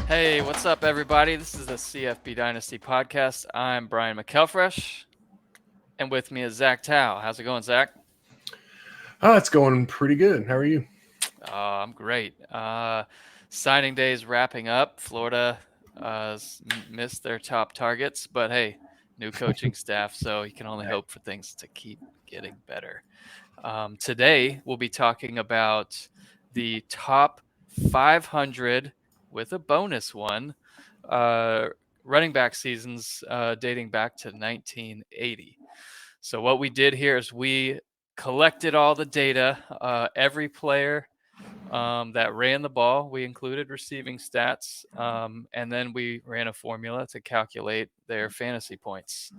Hey, what's up, everybody? This is the CFB Dynasty podcast. I'm Brian McElfresh, and with me is Zach Tao. How's it going, Zach? Oh, it's going pretty good. How are you? I'm great. Signing day is wrapping up. Florida missed their top targets, but hey, new coaching staff, so you can only hope for things to keep getting better. Today, we'll be talking about the top 500 with a bonus one running back seasons dating back to 1980. So what we did here is we collected all the data, every player that ran the ball. We included receiving stats, and then we ran a formula to calculate their fantasy points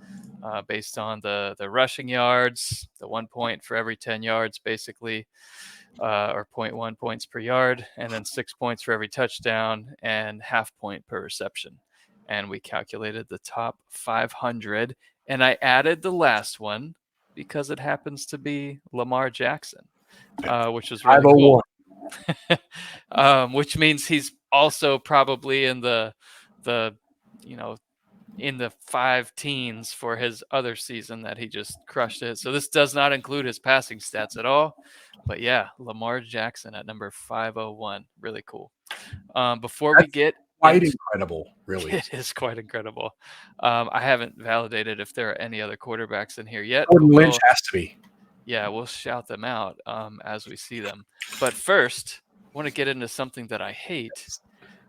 based on the rushing yards, the 1 point for every 10 yards, basically, or 0.1 points per yard, and then 6 points for every touchdown and half point per reception. And we calculated the top 500, and I added the last one because it happens to be Lamar Jackson, which is really cool. Which means he's also probably in the in the 5 teens for his other season that he just crushed it. So this does not include his passing stats at all. But yeah, Lamar Jackson at number 501. Really cool. Before we get quite incredible, really. It is quite incredible. I haven't validated if there are any other quarterbacks in here yet. Lynch has to be. Yeah, we'll shout them out as we see them. But first, I want to get into something that I hate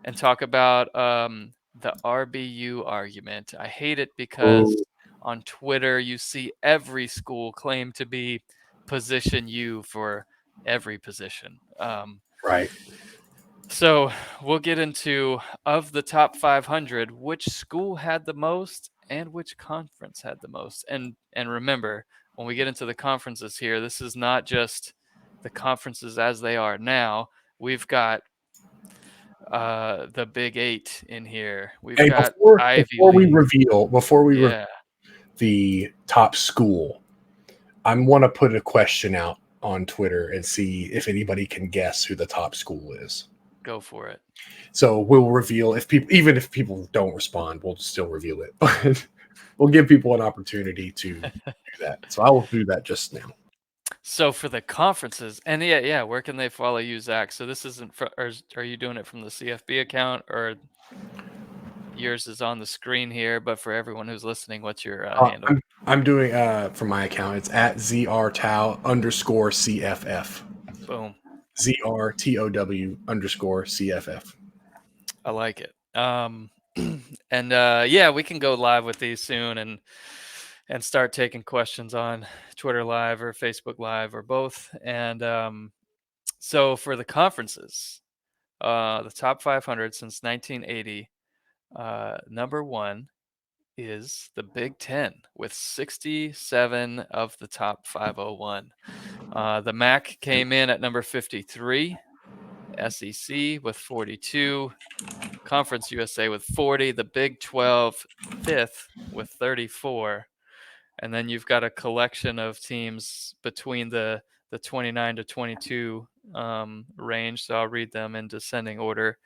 and talk about the RBU argument. I hate it because on Twitter, you see every school claim to be position U for every position. Right. So we'll get into, of the top 500, which school had the most and which conference had the most. And remember, when we get into the conferences here, this is not just the conferences as they are now. We've got the Big Eight in here. We've got Ivy League. Before we reveal the top school, I want to put a question out on Twitter and see if anybody can guess who the top school is. Go for it. So we'll reveal even if people don't respond, we'll still reveal it. But we'll give people an opportunity to do that. So I will do that just now. So for the conferences, and yeah, where can they follow you, Zach? So this isn't are you doing it from the CFB account, or yours is on the screen here? But for everyone who's listening, what's your handle? I'm doing from my account. It's at ZRTOW_CFF. Boom. ZRTOW_CFF. I like it. And yeah, we can go live with these soon and start taking questions on Twitter Live or Facebook Live or both. And so for the conferences, the top 500 since 1980, number one is the Big Ten with 67 of the top 501. The MAC came in at number 53, SEC with 42, Conference USA with 40, the Big 12 fifth with 34. And then you've got a collection of teams between the 29 to 22 range. So I'll read them in descending order.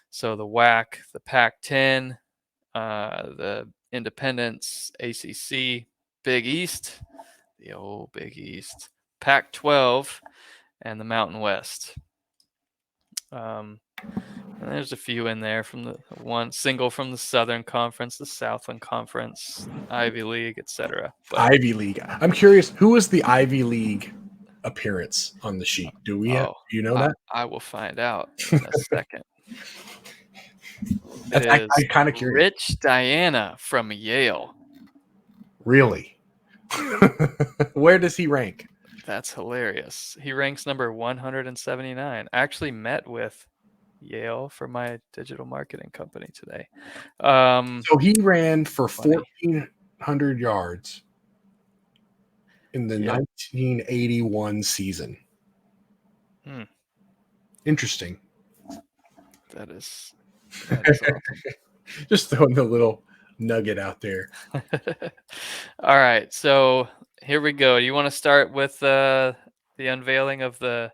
So the WAC, the Pac-10, the Independents, ACC, Big East, the old Big East, Pac-12, and the Mountain West. And there's a few in there from the one single from the Southern Conference, the Southland Conference, Ivy League, etc. Ivy League. I'm curious, who was the Ivy League appearance on the sheet? Do you know that? I will find out in a second. I'm kind of curious. Rich Diana from Yale. Really? Where does he rank? That's hilarious. He ranks number 179. I actually met with Yale for my digital marketing company today. So he ran for 1,400 yards in the 1981 season. Interesting. That is awesome. Just throwing the little nugget out there. All right, so here we go. Do you want to start with the unveiling of the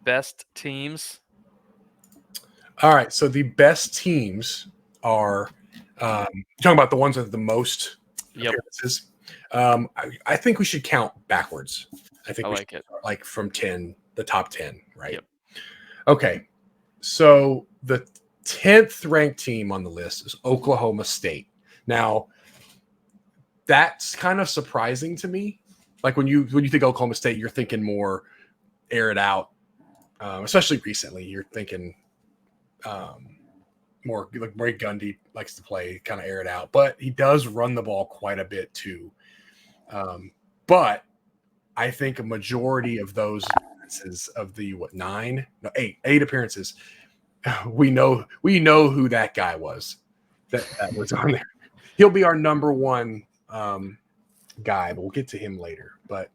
best teams? All right. So the best teams are talking about the ones with the most appearances. I think we should count backwards. I think we like should it. start, like from 10, the top 10, right? Yep. Okay. So the 10th ranked team on the list is Oklahoma State. Now, that's kind of surprising to me. Like when you think Oklahoma State, you're thinking more air it out, especially recently. You're thinking more like Ray Gundy likes to play, kind of air it out, but he does run the ball quite a bit too. But I think a majority of those appearances of the eight appearances, we know who that guy was that was on there. He'll be our number one guy, but we'll get to him later. But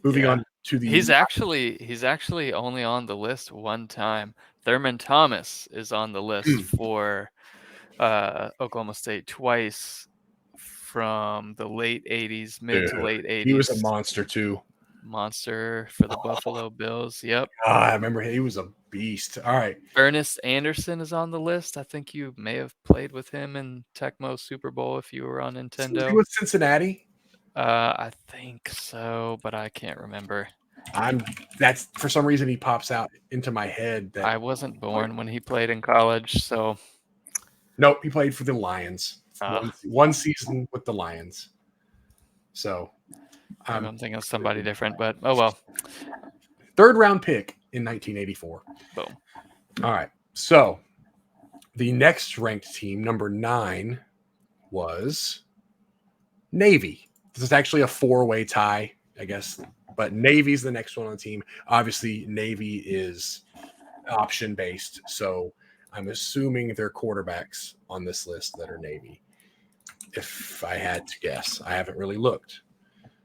moving on to the he's actually only on the list one time. Thurman Thomas is on the list for Oklahoma State twice from the late 80s, mid to late 80s. He was a monster too. Monster for the Buffalo Bills. Yep. I remember he was a beast. All right. Ernest Anderson is on the list. I think you may have played with him in Tecmo Super Bowl if you were on Nintendo. He was Cincinnati? I think so, but I can't remember. That's for some reason he pops out into my head. That I wasn't born when he played in college, so nope, he played for the Lions. One season with the Lions. So I'm thinking of somebody different, but oh well. 3rd round pick in 1984. Boom. All right. So the next ranked team, number 9, was Navy. This is actually a 4-way tie, I guess, but Navy's the next one on the team. Obviously, Navy is option based, so I'm assuming they're quarterbacks on this list that are Navy. If I had to guess, I haven't really looked.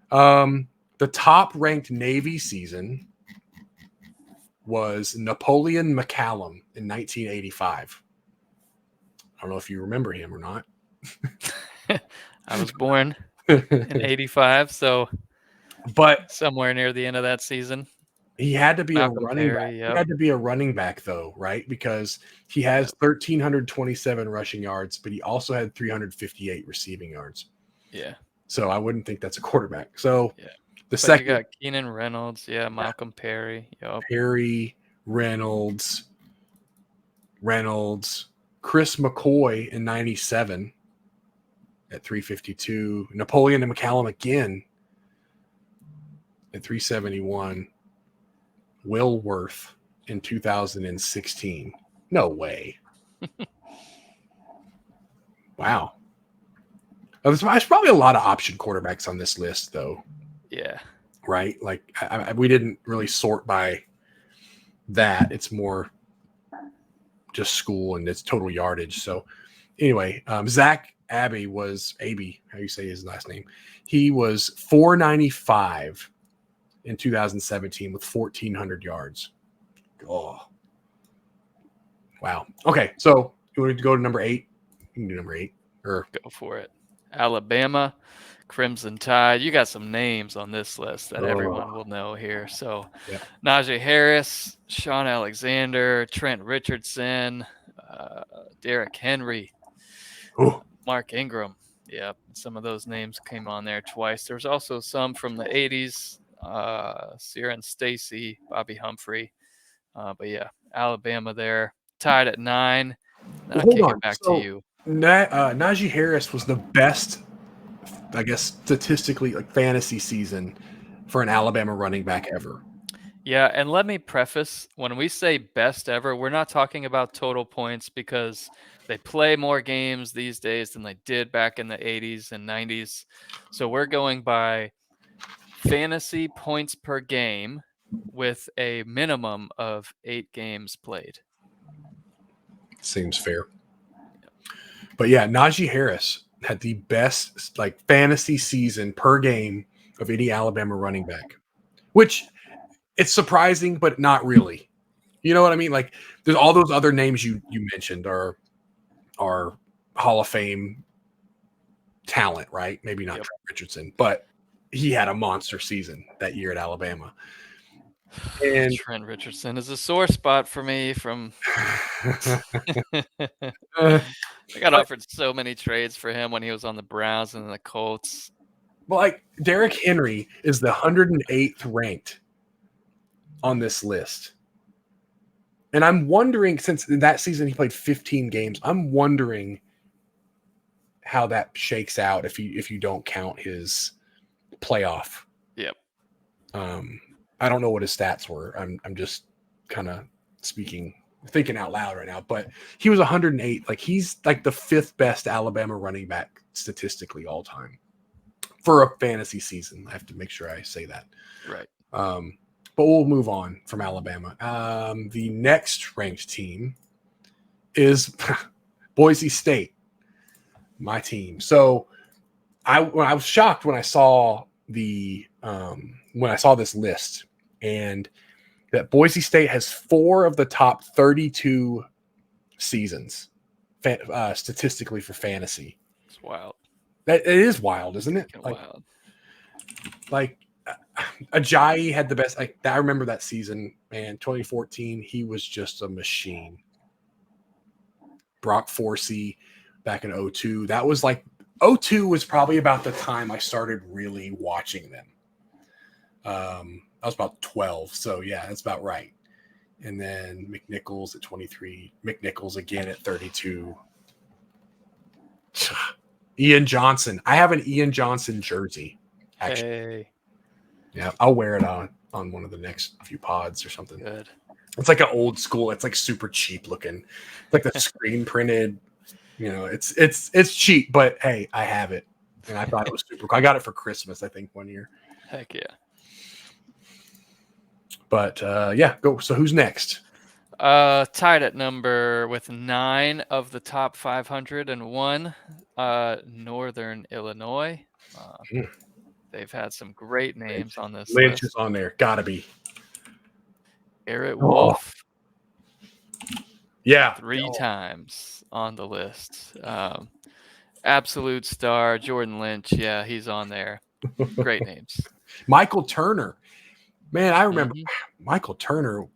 The top ranked Navy season was Napoleon Mccallum in 1985. I don't know if you remember him or not. I was born in 85, so but somewhere near the end of that season. He had to be a running back. Yep. He had to be a running back, though, right? Because he has 1,327 rushing yards, but he also had 358 receiving yards. Yeah. So I wouldn't think that's a quarterback. So the second, you got Keenan Reynolds, Malcolm Perry, Perry, Reynolds, Chris McCoy in 97 at 352, Napoleon and McCallum again at 371. Will Worth in 2016. No way. Wow. There's probably a lot of option quarterbacks on this list, though. Yeah. Right? Like, we didn't really sort by that. It's more just school and it's total yardage. So, anyway, Zach Abbey was, how you say his last name? He was 495 in 2017 with 1,400 yards. Oh, wow. Okay, so you want to go to number 8? You can do number 8. Or go for it. Alabama, Crimson Tide. You got some names on this list that everyone will know here. So Najee Harris, Sean Alexander, Trent Richardson, Derrick Henry, Mark Ingram. Yeah, some of those names came on there twice. There's also some from the 80s. Sierra and Stacy, Bobby Humphrey. But yeah, Alabama there, tied at 9. Then I'll kick it back to you. Najee Harris was the best, I guess, statistically, like fantasy season for an Alabama running back ever. Yeah, and let me preface, when we say best ever, we're not talking about total points because they play more games these days than they did back in the 80s and 90s. So we're going by fantasy points per game with a minimum of 8 games played. Seems fair. But yeah, Najee Harris had the best like fantasy season per game of any Alabama running back, which it's surprising, but not really. You know what I mean? Like there's all those other names you mentioned are Hall of Fame talent, right? Maybe not Trent Richardson, but he had a monster season that year at Alabama. And Trent Richardson is a sore spot for me from uh, I got offered so many trades for him when he was on the Browns and the Colts. well, like Derrick Henry is the 108th ranked on this list. And I'm wondering, since in that season he played 15 games, I'm wondering how that shakes out if you don't count his playoff. Yep. I don't know what his stats were. I'm just kind of thinking out loud right now, but he was 108. Like he's like the 5th best Alabama running back statistically all time for a fantasy season. I have to make sure I say that. Right. But we'll move on from Alabama. The next ranked team is Boise State, my team. So I was shocked when I saw this list, and that Boise State has 4 of the top 32 seasons statistically for fantasy. It's wild. That it is wild, isn't it? Wild. Like Ajayi had the best. I remember that season, man. 2014, he was just a machine. Brock Forsey back in 02. That was like 02 was probably about the time I started really watching them. I was about 12, so yeah, that's about right. And then McNichols at 23, McNichols again at 32. Ian Johnson. I have an Ian Johnson jersey. Actually. Hey. Yeah, I'll wear it on one of the next few pods or something. Good. It's like an old school. It's like super cheap looking. It's like the screen printed. You know, it's cheap, but hey, I have it, and I thought it was super cool. I got it for Christmas, I think, one year. Heck yeah. But yeah, go. So who's next? Tied at number with 9 of the top 501, Northern Illinois. They've had some great names on this Lynch list. is on there. Gotta be. Garrett Wolf. Yeah. 3 times on the list. Absolute star. Jordan Lynch. Yeah, he's on there. Great names. Michael Turner. Man, I remember Michael Turner.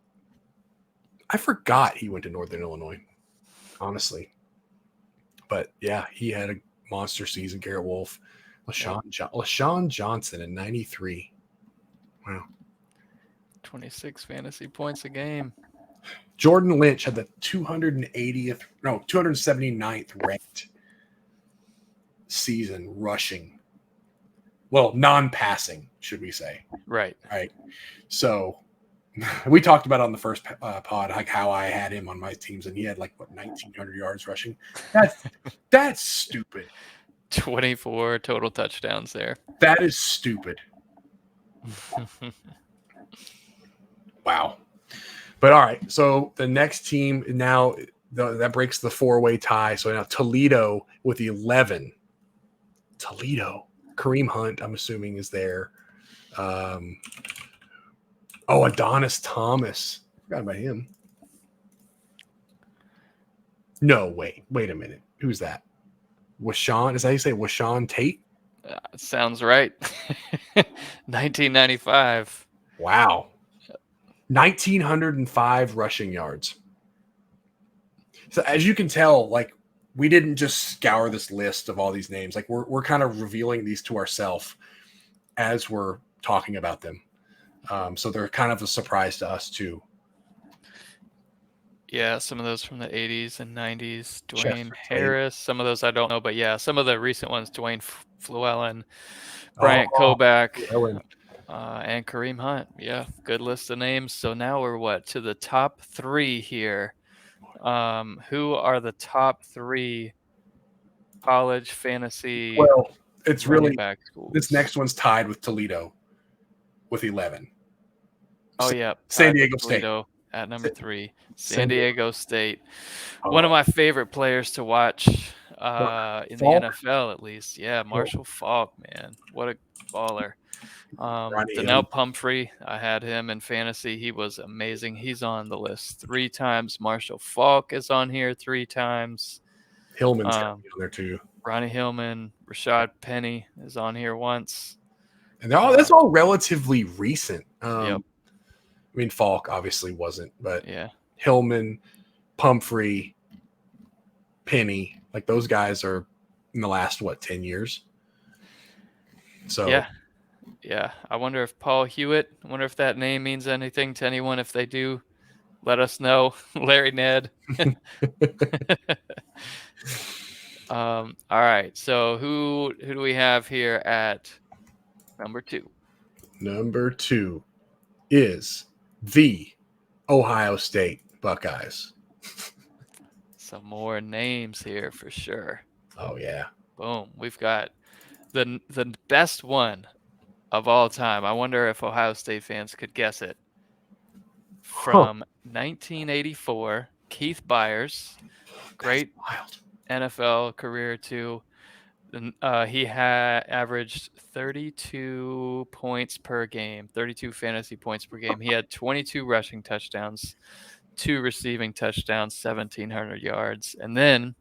I forgot he went to Northern Illinois, honestly. But yeah, he had a monster season. Garrett Wolf. Lashawn Johnson in 93. Wow. 26 fantasy points a game. Jordan Lynch had the 279th ranked season rushing. Well, non-passing, should we say. Right. So we talked about on the first pod like how I had him on my teams, and he had like 1,900 yards rushing. That's stupid. 24 total touchdowns there. That is stupid. Wow. But all right, so the next team now that breaks the 4-way tie. So now Toledo with 11. Toledo. Kareem Hunt, I'm assuming, is there. Adonis Thomas. Forgot about him. No, wait a minute. Who's that? Washawn? Is that how you say Washawn Tate? Sounds right. 1995. Wow. 1,905 rushing yards. So as you can tell, like, we didn't just scour this list of all these names. Like, we're kind of revealing these to ourselves as we're talking about them. So they're kind of a surprise to us too. Yeah, some of those from the 80s and 90s. Dwayne Harris, some of those I don't know, but yeah, some of the recent ones, Dwayne Fluellen, Bryant Koback, and Kareem Hunt. Yeah, good list of names. So now we're to the top 3 here. Who are the top 3 college fantasy? Well, it's really back schools? This next one's tied with Toledo with 11. Oh yeah, San Diego State at number 3. San Diego State. One of my favorite players to watch in the NFL, at least. Yeah, Marshall Faulk, man. What a baller. Donnell Pumphrey, I had him in fantasy. He was amazing. He's on the list 3 times. Marshall Faulk is on here 3 times. Hillman's on there too. Ronnie Hillman, Rashad Penny is on here once. And that's all relatively recent. Yep. I mean, Faulk obviously wasn't, but Yeah. Hillman, Pumphrey, Penny, like those guys are in the last 10 years. So Yeah. I wonder if Paul Hewitt. I wonder if that name means anything to anyone. If they do, let us know. Larry Ned. All right. So who do we have here at number 2? Number 2 is the Ohio State Buckeyes. Some more names here for sure. Oh yeah. Boom. We've got the best one of all time. I wonder if Ohio State fans could guess it. From 1984, Keith Byers, great NFL career too. He had averaged 32 points per game, 32 fantasy points per game. He had 22 rushing touchdowns, 2 receiving touchdowns, 1,700 yards. And then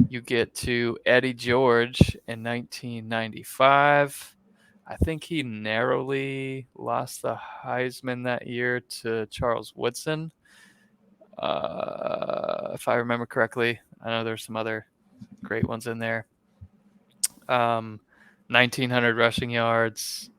you get to Eddie George in 1995. I think he narrowly lost the Heisman that year to Charles Woodson, if I remember correctly. I know there's some other great ones in there. 1,900 rushing yards,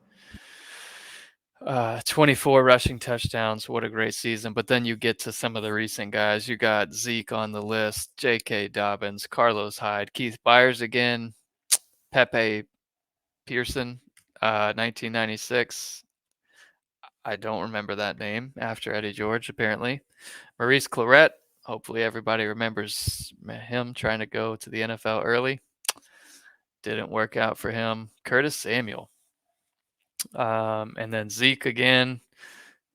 24 rushing touchdowns. What a great season. But then you get to some of the recent guys. You got Zeke on the list, J.K. Dobbins, Carlos Hyde, Keith Byers again, Pepe Pearson, 1996. I don't remember that name after Eddie George, apparently. Maurice Clarett. Hopefully everybody remembers him trying to go to the NFL early. Didn't work out for him. Curtis Samuel. And then Zeke again.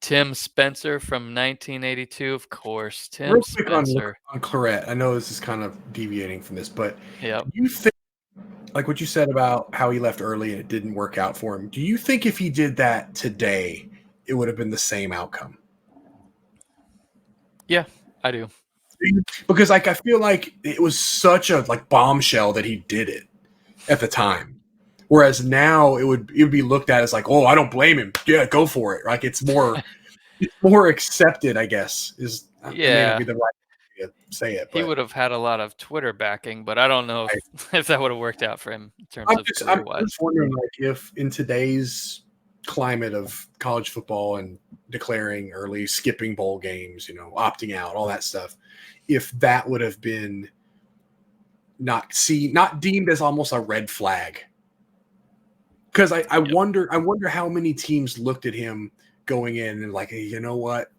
Tim Spencer from 1982, of course. Tim Real quick Spencer. on Clarett. I know this is kind of deviating from this, but Yep. do you think, like what you said about how he left early and it didn't work out for him, do you think if he did that today, it would have been the same outcome? Yeah, I do. Because I feel like it was such a bombshell that he did it at the time. Whereas now it would be looked at as oh, I don't blame him. Yeah, go for it. It's more accepted, I guess. It may not be the right way to say it. He but would have had a lot of Twitter backing, but I don't know if that would have worked out for him in terms of career-wise. I'm just wondering if in today's climate of college football and declaring early, skipping bowl games, opting out, all that stuff, if that would have been not deemed as almost a red flag. Because I wonder how many teams looked at him going in and hey, you know what?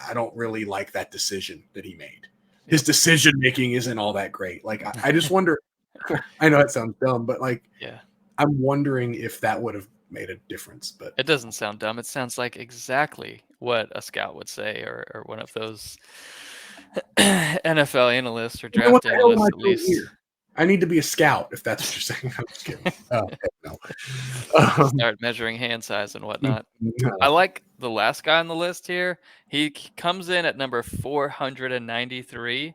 I don't really like that decision that he made. His decision making isn't all that great. I just wonder. I know it sounds dumb, but I'm wondering if that would have made a difference. But it doesn't sound dumb. It sounds like exactly what a scout would say, or one of those NFL analysts or draft analysts at least. Here? I need to be a scout if that's what you're saying. I'm just kidding. No. Start measuring hand size and whatnot. No. I like the last guy on the list here. He comes in at number 493.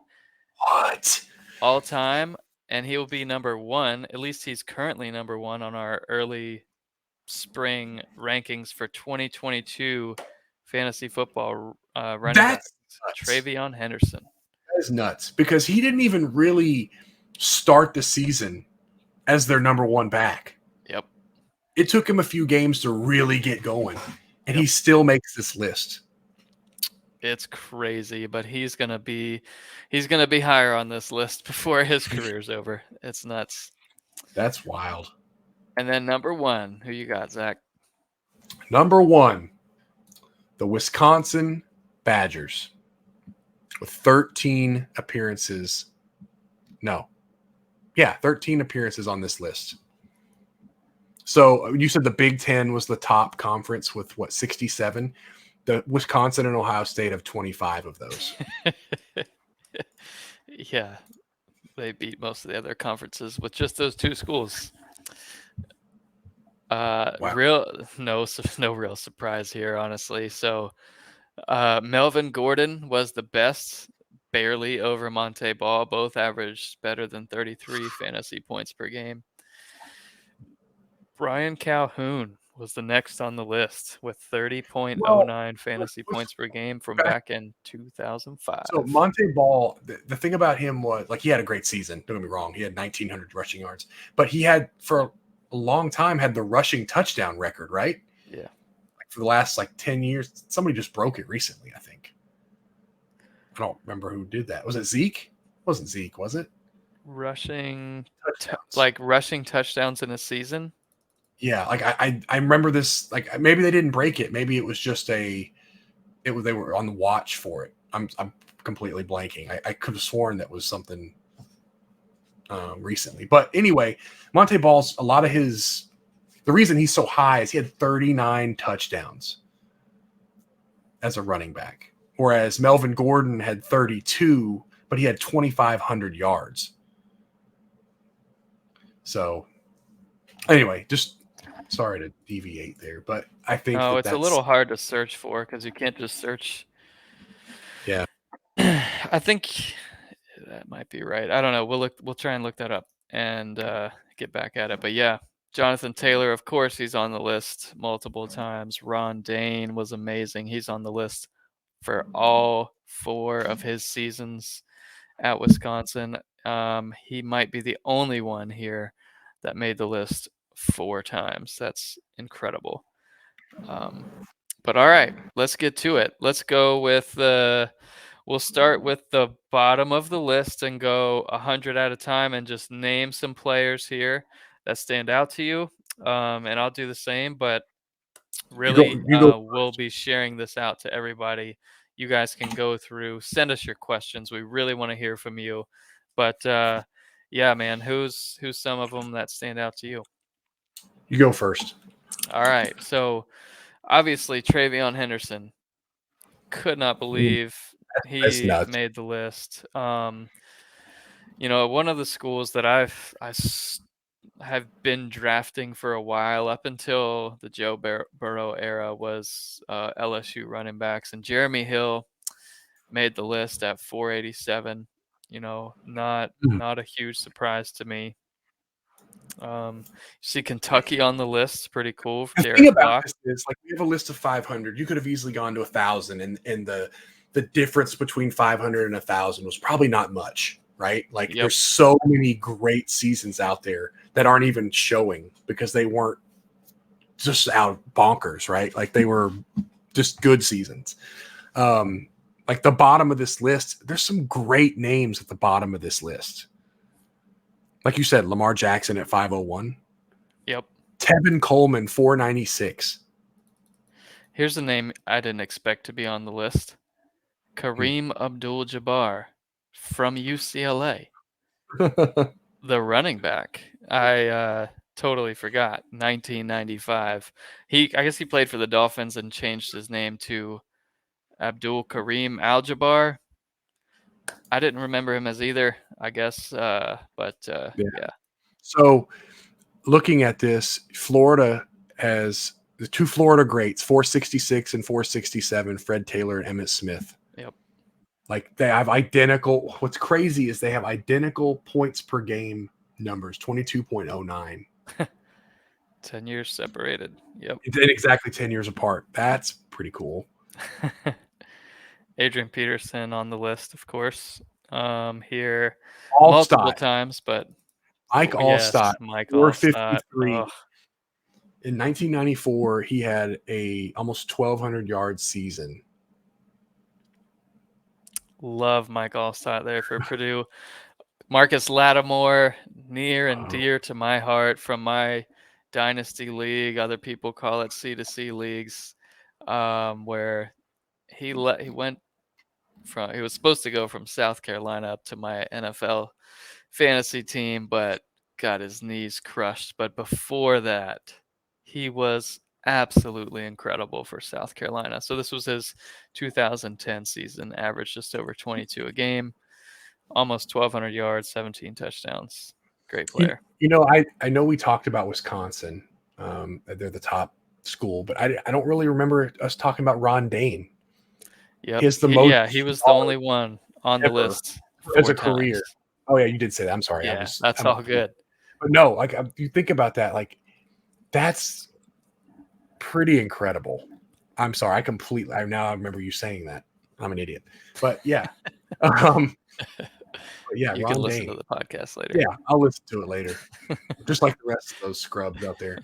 What? All time, and he'll be number 1. At least he's currently number 1 on our early spring rankings for 2022 fantasy football running back. Trayvion Henderson. That is nuts because he didn't even really start the season as their number 1 back. Yep. It took him a few games to really get going, and he still makes this list. It's crazy, but he's gonna be higher on this list before his career's over. It's nuts. That's wild. And then number 1, who you got, Zach? Number 1, the Wisconsin Badgers, with 13 appearances. No. Yeah, 13 appearances on this list. So you said the Big Ten was the top conference with 67? The Wisconsin and Ohio State have 25 of those. Yeah, they beat most of the other conferences with just those 2 schools. Wow. No real surprise here, honestly. So Melvin Gordon was the best, barely over Monte Ball. Both averaged better than 33 fantasy points per game. Brian Calhoun was the next on the list with Well, 30.09 fantasy let's points per game from back. back in 2005. So Monte Ball, the thing about him was like he had a great season. Don't get me wrong, he had 1,900 rushing yards, but he had for a long time had the rushing touchdown record, right? Yeah. Like for the last like 10 years, somebody just broke it recently. I think. I don't remember who did that. Was it Zeke? It wasn't Zeke, was it? Rushing touchdowns in a season. Yeah, like I remember this. Like maybe they didn't break it. Maybe it was just they were on the watch for it. I'm completely blanking. I could have sworn that was something recently. But anyway, Monte Ball's a lot of the reason he's so high is he had 39 touchdowns as a running back, whereas Melvin Gordon had 32, but he had 2,500 yards. So anyway, just sorry to deviate there, but I think it's a little hard to search for because you can't just search. Yeah. I think that might be right. I don't know. We'll try and look that up and get back at it. But yeah, Jonathan Taylor, of course, he's on the list multiple times. Ron Dayne was amazing. He's on the list for all 4 of his seasons at Wisconsin. He might be the only one here that made the list 4 times. That's incredible. But all right, let's get to it. Let's go with we'll start with the bottom of the list and go 100 at a time and just name some players here that stand out to you. And I'll do the same, but really we'll be sharing this out to everybody. You guys can go through, send us your questions. We really want to hear from you. But yeah, man, who's some of them that stand out to you? You go first. All right. So obviously Trayvion Henderson. Could not believe he made the list. One of the schools that have been drafting for a while up until the Joe Burrow era was LSU running backs, and Jeremy Hill made the list at 487. Not a huge surprise to me. You see Kentucky on the list. It's pretty cool. The thing about this is, like, we have a list of 500. You could have easily gone to 1,000, and the difference between 500 and 1,000 was probably not much, right? Like, there's so many great seasons out there that aren't even showing because they weren't just out bonkers, right? Like, they were just good seasons. Like the bottom of this list, there's some great names at the bottom of this list. Like you said, Lamar Jackson at 501. Yep. Tevin Coleman, 496. Here's a name I didn't expect to be on the list. Kareem Abdul-Jabbar from UCLA. The running back. I totally forgot. 1995. I guess he played for the Dolphins and changed his name to Abdul Kareem Al-Jabbar. I didn't remember him as either, I guess. But yeah. So looking at this, Florida has the 2 Florida greats, 466 and 467, Fred Taylor and Emmitt Smith. Yep. Like they have identical. What's crazy is they have identical points per game numbers, 22.09. 10 years separated. Yep. And exactly 10 years apart. That's pretty cool. Adrian Peterson on the list, of course. Here multiple times, but Mike Allstott, Mike 453. In 1994, he had a almost 1,200 yard season. Love Mike Allstott there for Purdue. Marcus Lattimore, near and dear to my heart from my dynasty league. Other people call it C2C leagues, where he was supposed to go from South Carolina up to my NFL fantasy team, but got his knees crushed. But before that, he was absolutely incredible for South Carolina. So this was his 2010 season, averaged just over 22 a game, almost 1,200 yards, 17 touchdowns. Great player. I know we talked about Wisconsin. They're the top school, but I don't really remember us talking about Ron Dayne. Yep. He was the only one on the list as a career. Oh yeah, you did say that. I'm sorry. Yeah, that's all good. But no, like you think about that, like that's pretty incredible. I'm sorry, I now remember you saying that. I'm an idiot. But yeah. Yeah, You Ron can listen Dayne. to the podcast later. Yeah, I'll listen to it later. Just like the rest of those scrubs out there.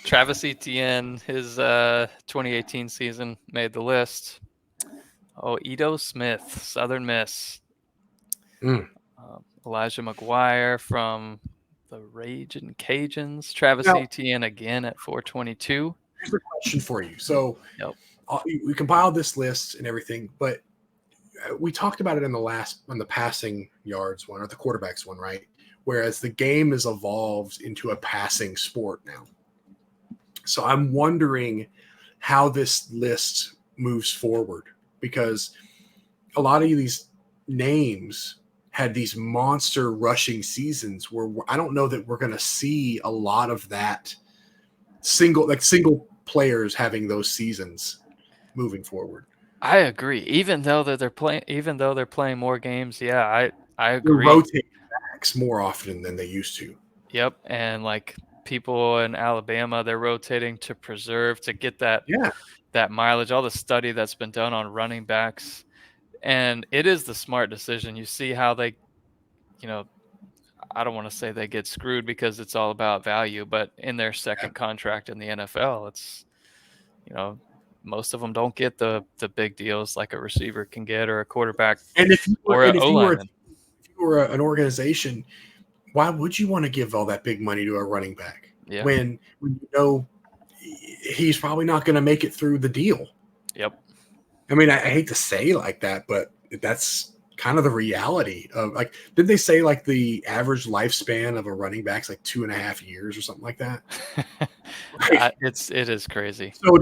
Travis Etienne, his 2018 season made the list. Oh, Edo Smith, Southern Miss. Elijah Mcguire from the Ragin' Cajuns. Travis Etienne again at 422. Here's a question for you. So Yep. We compiled this list and everything, but we talked about it on the passing yards one or the quarterbacks one, right? Whereas the game has evolved into a passing sport now. So I'm wondering how this list moves forward, because a lot of these names had these monster rushing seasons where I don't know that we're going to see a lot of that single players having those seasons moving forward. I agree. Even though they're playing more games, yeah, I agree. They're rotating backs more often than they used to. Yep, and like people in Alabama, they're rotating to preserve to get that mileage. All the study that's been done on running backs, and it is the smart decision. You see how they, I don't want to say they get screwed because it's all about value, but in their second contract in the NFL, it's, most of them don't get the big deals like a receiver can get or a quarterback if you or an O-lineman. If you were an organization, why would you want to give all that big money to a running back when you know he's probably not going to make it through the deal? Yep. I mean, I hate to say like that, but that's kind of the reality of, like, did they say like the average lifespan of a running back's like 2.5 years or something like that? It is crazy. So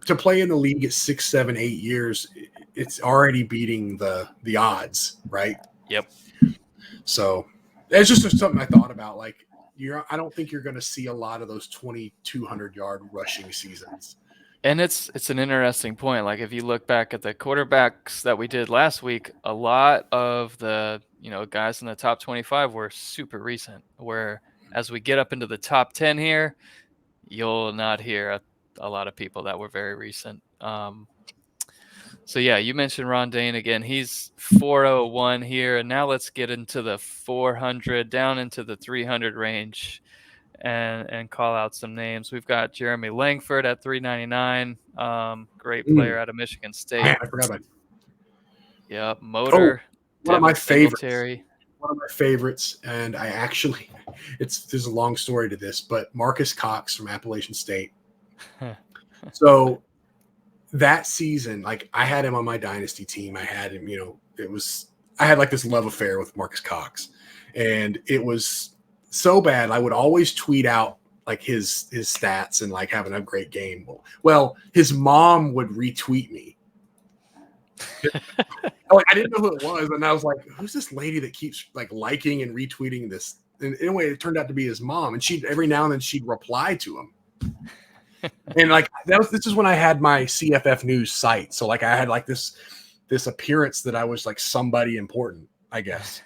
to play in the league at 6, 7, 8 years, it's already beating the odds, right? Yep. So it's just something I thought about. Like, I don't think you're going to see a lot of those 2,200-yard rushing seasons. And it's an interesting point. Like, if you look back at the quarterbacks that we did last week, a lot of the guys in the top 25 were super recent. Where as we get up into the top 10 here, you'll not hear a lot of people that were very recent. So yeah, you mentioned Ron Dayne again. He's 401 here, and now let's get into the 400 down into the 300 range. And call out some names. We've got Jeremy Langford at 399. Great player out of Michigan State. Man, I forgot about it. Yeah, motor. One of my favorites. One of my favorites, and I actually, there's a long story to this, but Marcus Cox from Appalachian State. So that season, like, I had him on my dynasty team. I had him, I had like this love affair with Marcus Cox, and it was so bad. I would always tweet out like his stats and like having a great game. Well, his mom would retweet me. Like, I didn't know who it was, and I was like, "Who's this lady that keeps like liking and retweeting this?" And anyway, it turned out to be his mom, and she'd every now and then she'd reply to him. And like this is when I had my CFF News site, so like I had like this appearance that I was like somebody important, I guess.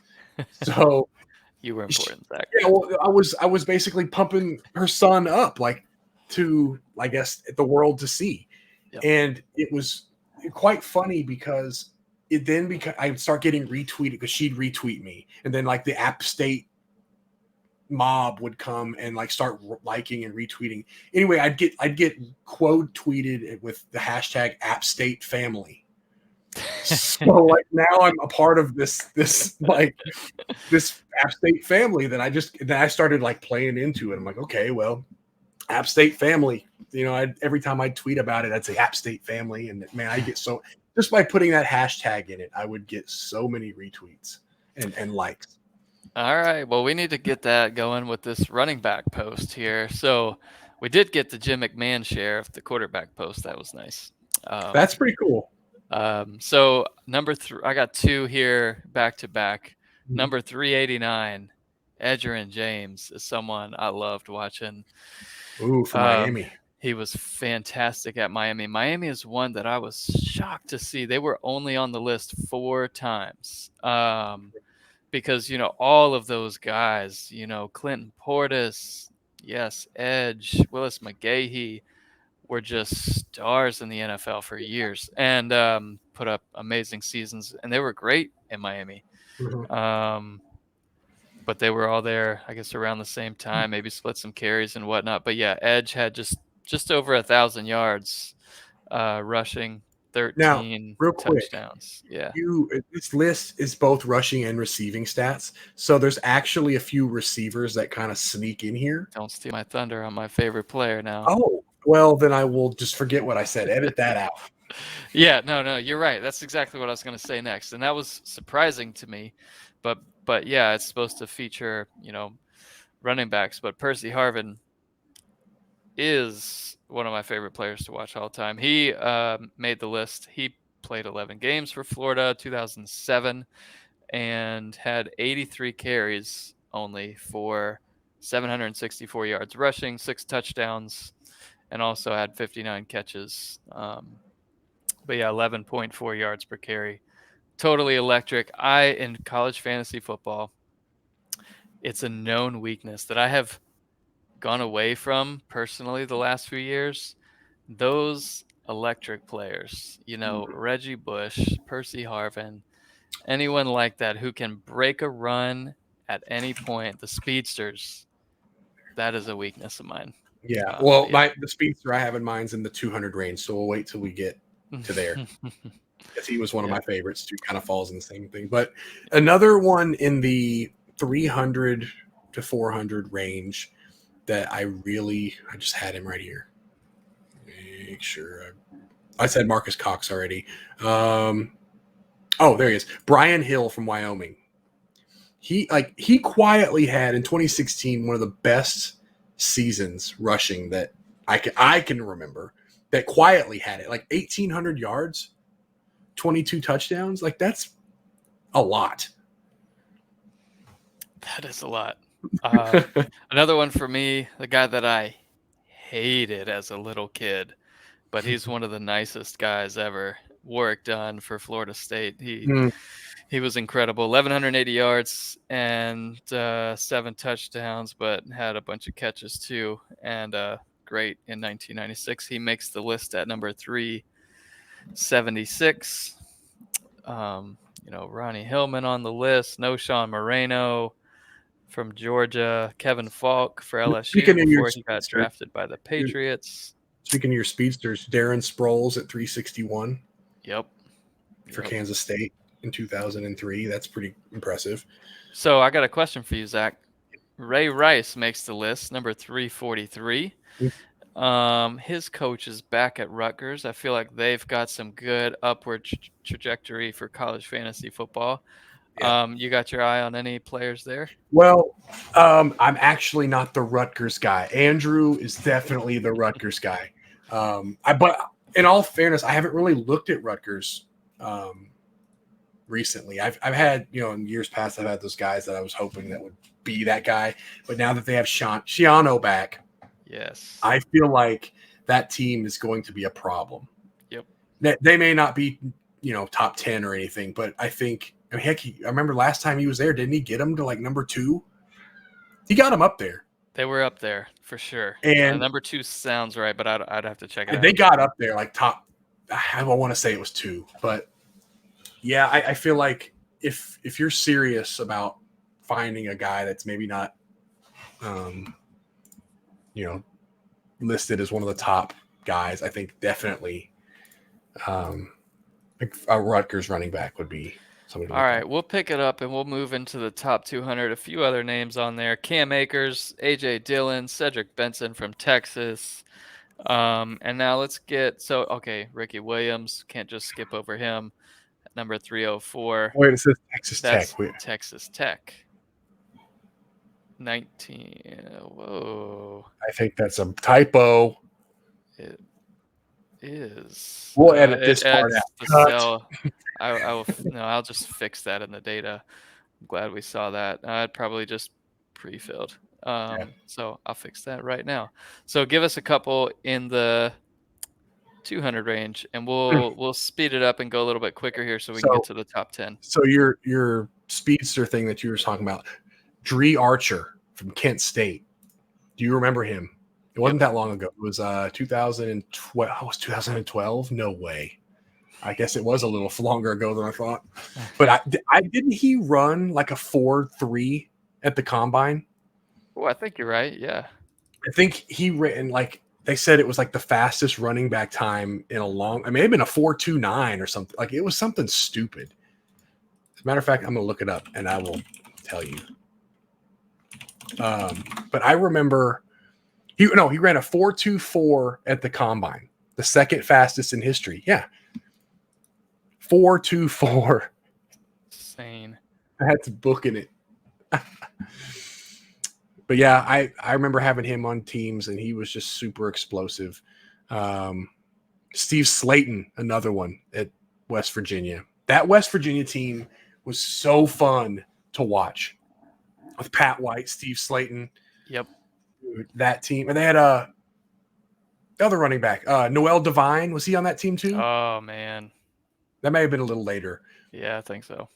So. You were important, Zach. Yeah, well, I was basically pumping her son up, like, to, I guess, the world to see. Yep. And it was quite funny because I would start getting retweeted because she'd retweet me, and then like the App State mob would come and like start liking and retweeting. Anyway, I'd get quote tweeted with the hashtag App State Family. So like now I'm a part of this App State family that I started like playing into it. I'm like, okay, well, App State family, every time I tweet about it, I'd say App State family. And man, I get so, just by putting that hashtag in it, I would get so many retweets and likes. All right. Well, we need to get that going with this running back post here. So we did get the Jim McMahon share of the quarterback post. That was nice. That's pretty cool. So number 3, I got 2 here back to back. Number 389, Edgerrin James is someone I loved watching. Ooh, for Miami. He was fantastic at Miami. Miami is one that I was shocked to see. They were only on the list 4 times. Because, all of those guys, Clinton Portis, Yes, Edge, Willis McGahee were just stars in the NFL for years and put up amazing seasons, and they were great in Miami. But they were all there, I guess, around the same time, maybe split some carries and whatnot. But yeah, Edge had just over 1,000 yards rushing, Now, 13 real quick, touchdowns. Yeah. this list is both rushing and receiving stats. So there's actually a few receivers that kind of sneak in here. Don't steal my thunder on my favorite player now. Oh, well, then I will just forget what I said. Edit that out. Yeah, no, you're right. That's exactly what I was going to say next. And that was surprising to me. But yeah, it's supposed to feature, running backs. But Percy Harvin is one of my favorite players to watch all the time. He made the list. He played 11 games for Florida, 2007, and had 83 carries only for 764 yards rushing, 6 touchdowns, and also had 59 catches. But yeah, 11.4 yards per carry. Totally electric. In college fantasy football, it's a known weakness that I have gone away from personally the last few years. Those electric players, Reggie Bush, Percy Harvin, anyone like that who can break a run at any point, the speedsters, that is a weakness of mine. Yeah. Well, the speedster I have in mind is in the 200 range, so we'll wait till we get to there. Because he was one of my favorites too, kind of falls in the same thing. But another one in the 300 to 400 range that I just had him right here. Make sure I said Marcus Cox already. There he is. Brian Hill from Wyoming. He quietly had in 2016 one of the best seasons rushing that I can remember. That quietly had it, like 1,800 yards, 22 touchdowns. Like, that's a lot. That is a lot. Another one for me, the guy that I hated as a little kid, but he's one of the nicest guys ever. Warwick Dunn for Florida State. He was incredible. 1,180 yards and 7 touchdowns, but had a bunch of catches too. And great in 1996. He makes the list at number 376. Ronnie Hillman on the list. No Sean Moreno from Georgia. Kevin Faulk for LSU before he got drafted by the Patriots. Speaking of your speedsters, Darren Sproles at 361. Yep. For Kansas State in 2003. That's pretty impressive. So I got a question for you, Zach. Ray Rice makes the list, number 343. His coach is back at Rutgers. I feel like they've got some good upward trajectory for college fantasy football. Yeah. You got your eye on any players there? Well, I'm actually not the Rutgers guy. Andrew is definitely the Rutgers guy. But in all fairness, I haven't really looked at Rutgers recently. I've had, in years past, I've had those guys that I was hoping that would be that guy. But now that they have Shiano back, yes, I feel like that team is going to be a problem. Yep. They may not be, top 10 or anything, but I think, I remember last time he was there, didn't he get him to like number 2? He got him up there. They were up there for sure. And number 2 sounds right, but I'd have to check it out. They got up there like top. I don't want to say it was 2, but yeah, I feel like if you're serious about finding a guy that's maybe not, listed as one of the top guys, I think definitely like a Rutgers running back would be somebody. All right, we'll pick it up and we'll move into the top 200. A few other names on there: Cam Akers, A.J. Dillon, Cedric Benson from Texas. And now let's get Ricky Williams. Can't just skip over him. At number 304. Wait, it says Texas That's Tech. Texas Tech. 19. Whoa. I think that's a typo. It is. We'll edit this part out. I'll just fix that in the data. I'm glad we saw that. I'd probably just pre-filled. So I'll fix that right now. So give us a couple in the 200 range, and we'll speed it up and go a little bit quicker here so we can get to the top 10. So your speedster thing that you were talking about, Dree Archer from Kent State. Do you remember him? It wasn't that long ago. It was 2012. Oh, it was 2012? No way. I guess it was a little longer ago than I thought. But I didn't he run like a 4.3 at the combine? Oh, I think you're right. Yeah. I think he ran like they said it was like the fastest running back time in a long. It may have been a 4.29 or something. Like it was something stupid. As a matter of fact, I'm gonna look it up and I will tell you. But I remember he ran a 4.24 at the combine, the second fastest in history. Yeah, 4.24. Insane. I had to book in it. But yeah, I remember having him on teams, and he was just super explosive. Steve Slayton, another one at West Virginia. That West Virginia team was so fun to watch with Pat White, Steve Slayton. Yep. That team. And they had the other running back, Noel Devine. Was he on that team too? Oh, man. That may have been a little later. Yeah, I think so.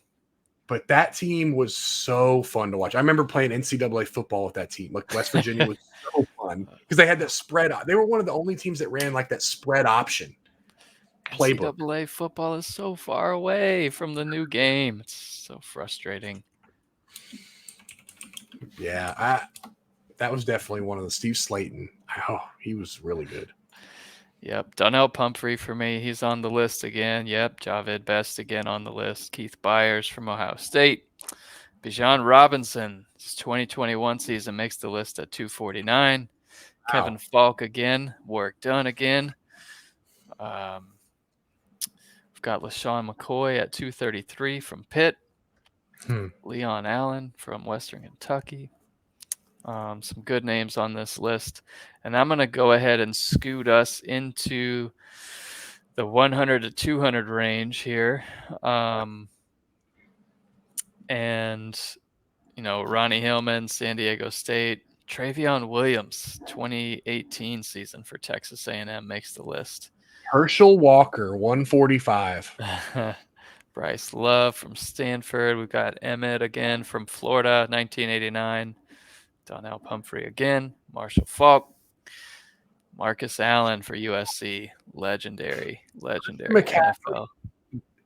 But that team was so fun to watch. I remember playing NCAA football with that team. Like West Virginia was so fun because they had that spread. They were one of the only teams that ran like that spread option playbook. NCAA football is so far away from the new game. It's so frustrating. Yeah, that was definitely one of the Steve Slayton. Oh, he was really good. Yep. Donnell Pumphrey for me. He's on the list again. Yep. Javid Best again on the list. Keith Byers from Ohio State. Bijan Robinson, his 2021 season makes the list at 249. Wow. Kevin Faulk again. Work done again. We've got Lashawn McCoy at 233 from Pitt. Leon Allen from Western Kentucky. Some good names on this list. And I'm going to go ahead and scoot us into the 100 to 200 range here. And, Ronnie Hillman, San Diego State. Trayvion Williams, 2018 season for Texas A&M makes the list. Herschel Walker, 145. Bryce Love from Stanford. We've got Emmett again from Florida, 1989. Donnell Pumphrey again. Marshall Faulk. Marcus Allen for USC. Legendary NFL.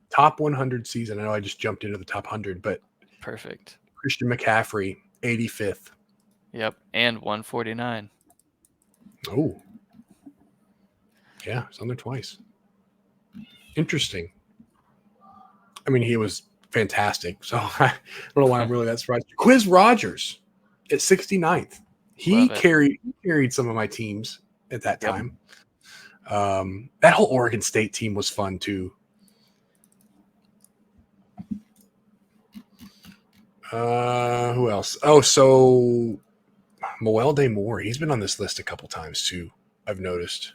Top 100 season. I know I just jumped into the top 100, but perfect. Christian McCaffrey, 85th. Yep, and 149. Oh. Yeah, it's on there twice. Interesting. I mean, he was fantastic, so I don't know why I'm really that surprised. Quiz Rogers at 69th. He carried some of my teams at that time. That whole Oregon State team was fun too. Who else? Oh, so Moelde Moore. He's been on this list a couple times too, I've noticed,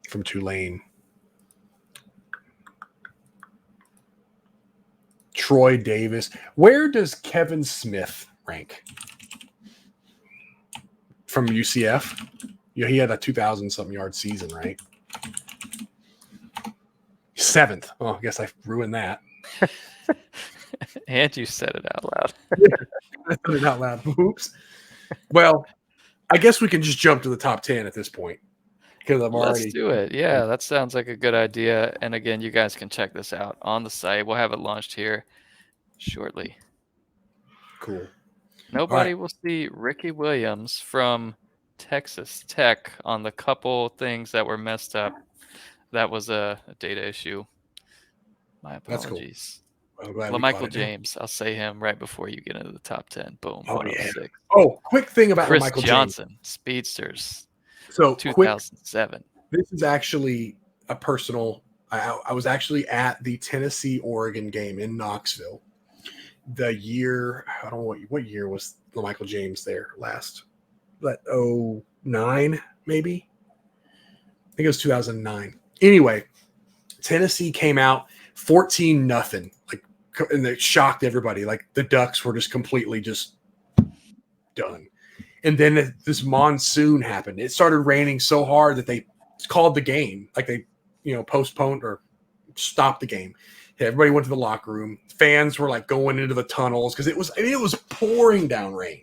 from Tulane. Troy Davis. Where does Kevin Smith rank? From UCF? Yeah, he had a 2,000-something yard season, right? 7th. Oh, I guess I ruined that. And you said it out loud. I said it out loud. Oops. Well, I guess we can just jump to the top 10 at this point. Because Let's do it. Yeah, that sounds like a good idea. And again, you guys can check this out on the site. We'll have it launched here shortly. Cool. Nobody will see Ricky Williams from Texas Tech on the couple things that were messed up. That was a data issue. My apologies. That's cool. LaMichael James. I'll say him right before you get into the top 10. Boom. Oh, yeah. Oh, quick thing about Chris LaMichael Johnson, James. Speedsters. So 2007. This is actually a personal. I was actually at the Tennessee-Oregon game in Knoxville. The year, I don't know what year was LaMichael James there last. But 09 maybe. I think it was 2009. Anyway, Tennessee came out 14-0, and it shocked everybody. Like the Ducks were just completely just done. And then this monsoon happened. It started raining so hard that they called the game. Like they, postponed or stopped the game. Everybody went to the locker room. Fans were like going into the tunnels because it was pouring down rain.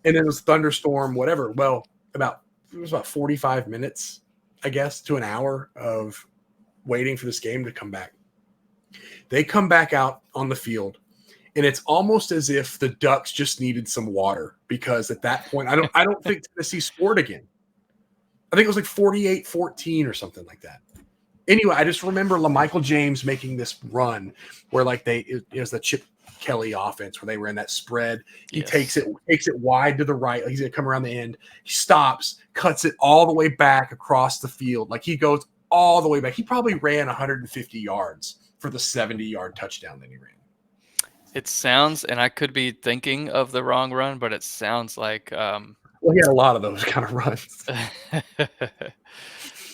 And it was thunderstorm, whatever. Well, it was about 45 minutes, I guess, to an hour of waiting for this game to come back. They come back out on the field, and it's almost as if the Ducks just needed some water, because at that point, I don't think Tennessee scored again. I think it was like 48-14 or something like that. Anyway, I just remember LaMichael James making this run where like it was the Chip Kelly offense where they were in that spread. He takes it wide to the right. Like he's going to come around the end. He stops, cuts it all the way back across the field. Like he goes all the way back. He probably ran 150 yards for the 70-yard touchdown that he ran. It sounds, and I could be thinking of the wrong run, but it sounds like well, he had a lot of those kind of runs.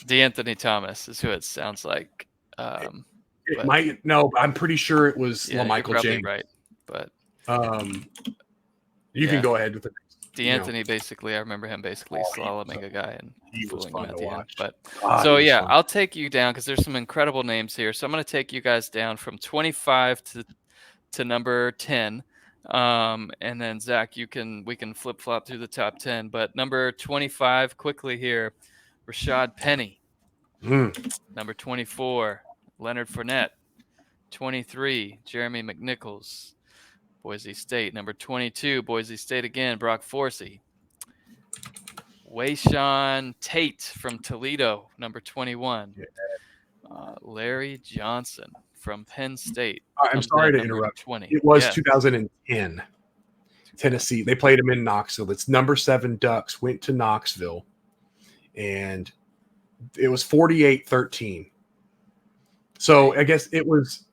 D'Anthony Thomas is who it sounds like. It might no, I'm pretty sure it was LaMichael James. Right, but you can go ahead with it. D'Anthony basically, I remember him basically slaloming a guy and fooling him at the end. But fun. I'll take you down because there's some incredible names here. So I'm going to take you guys down from 25 to number 10. And then Zach, we can flip flop through the top 10. But number 25 quickly here, Rashad Penny. Number 24, Leonard Fournette. 23, Jeremy McNichols, Boise State. Number 22, Boise State again, Brock Forsey. Wayshawn Tate from Toledo, number 21. Larry Johnson from Penn State. I'm sorry to interrupt. 20. It was 2010. Tennessee. They played him in Knoxville. It's number 7 Ducks went to Knoxville, and it was 48-13. So I guess it was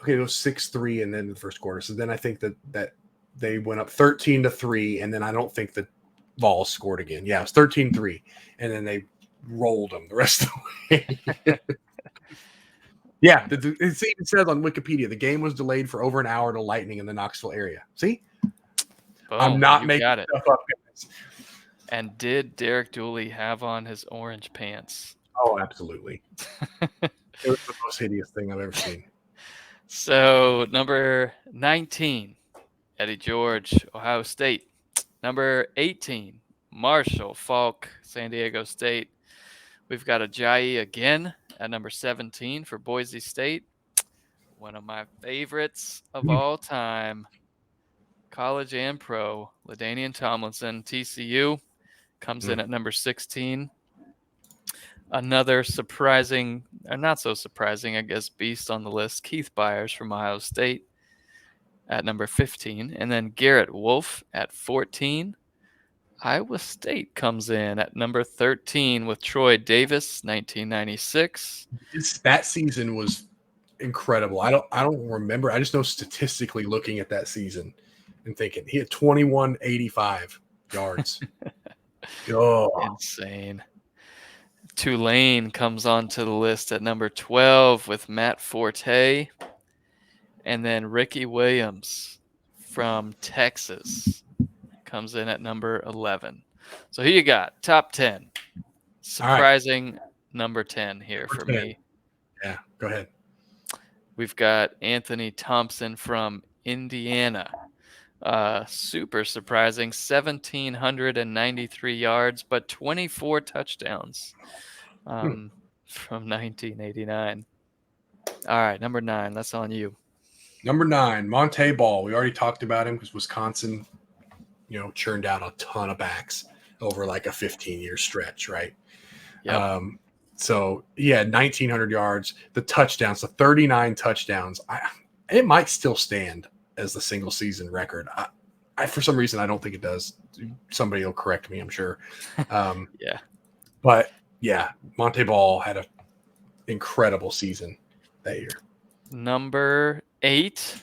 6-3 and then the first quarter. So then I think that they went up 13-3, and then I don't think that Vols scored again. Yeah, it was 13-3, and then they rolled them the rest of the way. Yeah, it even says on Wikipedia the game was delayed for over an hour to lightning in the Knoxville area. See, I'm not making stuff up. And did Derek Dooley have on his orange pants? Oh, absolutely. It was the most hideous thing I've ever seen. So, number 19, Eddie George, Ohio State. Number 18, Marshall Faulk, San Diego State. We've got Ajayi again at number 17 for Boise State. One of my favorites of all time, college and pro, LaDainian Tomlinson, TCU, comes in at number 16. Another surprising, or not so surprising, I guess, beast on the list, Keith Byers from Ohio State at number 15. And then Garrett Wolf at 14. Iowa State comes in at number 13 with Troy Davis, 1996. That season was incredible. I don't remember. I just know statistically looking at that season and thinking he had 2185 yards. Insane. Tulane comes onto the list at number 12 with Matt Forte. And then Ricky Williams from Texas comes in at number 11. So here you got top 10. Surprising number 10 here for me. Yeah, go ahead. We've got Anthony Thompson from Indiana. Super surprising, 1,793 yards, but 24 touchdowns from 1989. All right, number 9, that's on you. Number 9, Monte Ball. We already talked about him because Wisconsin, churned out a ton of backs over like a 15-year stretch, right? Yep. So he had 1,900 yards. The touchdowns, the 39 touchdowns, it might still stand as the single season record. I for some reason I don't think it does. Somebody will correct me, I'm sure. Yeah. But yeah, Monte Ball had an incredible season that year. Number 8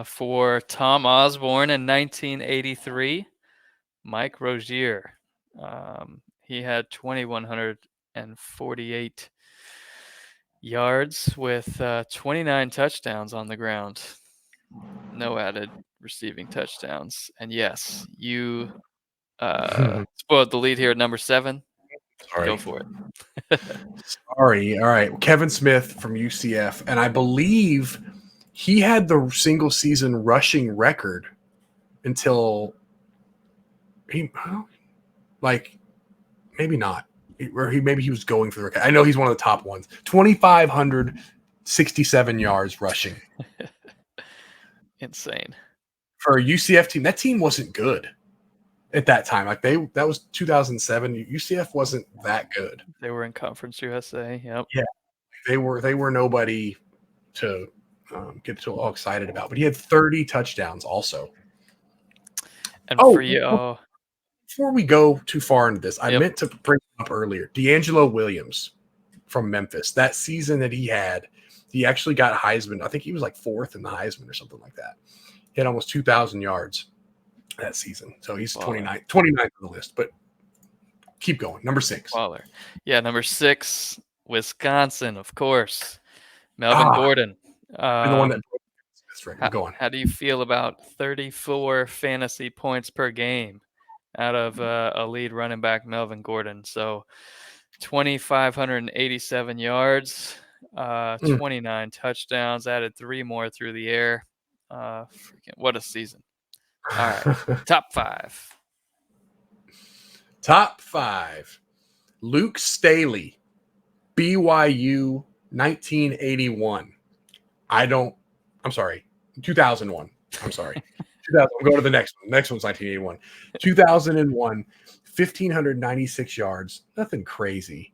for Tom Osborne in 1983, Mike Rozier. He had 2,148 yards with 29 touchdowns on the ground. No added receiving touchdowns. And yes, you spoiled the lead here at number 7. Sorry. Go for it. Sorry. All right. Kevin Smith from UCF. And I believe he had the single season rushing record until like maybe not. Maybe he was going for the record. I know he's one of the top ones. 2,567 yards rushing. Insane. For a UCF team, that team wasn't good at that time. Like that was 2007. UCF wasn't that good. They were in Conference USA. Yep. Yeah, they were nobody to get all excited about. But he had 30 touchdowns also. And for you, before we go too far into this, I meant to bring up earlier D'Angelo Williams from Memphis. That season that he had, he actually got Heisman. I think he was like 4th in the Heisman or something like that. He had almost 2,000 yards that season. So he's 29th on the list. But keep going. Number 6. Waller. Yeah, number 6, Wisconsin, of course. Melvin Gordon. And the one that go on. How do you feel about 34 fantasy points per game out of a lead running back, Melvin Gordon? So 2,587 yards, 29 touchdowns, added 3 more through the air. What a season. All right. Top 5. Top 5. Luke Staley, BYU, 1981. I'm sorry, 2001. I'm sorry. I'm going to the next one. Next one's 1981. 2001, 1,596 yards. Nothing crazy.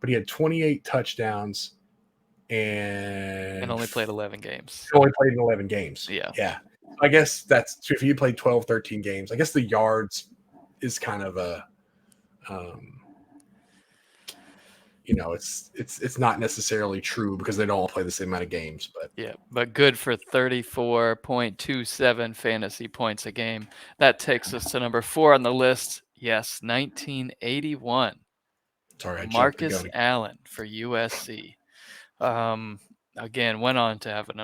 But he had 28 touchdowns and only played 11 games. Only played in 11 games. Yeah. Yeah. I guess that's if you played 12, 13 games. I guess the yards is kind of a it's not necessarily true because they don't all play the same amount of games, but good for 34.27 fantasy points a game. That takes us to number 4 on the list. Yes, 1981. Sorry, Marcus Allen for USC. Again, went on to have an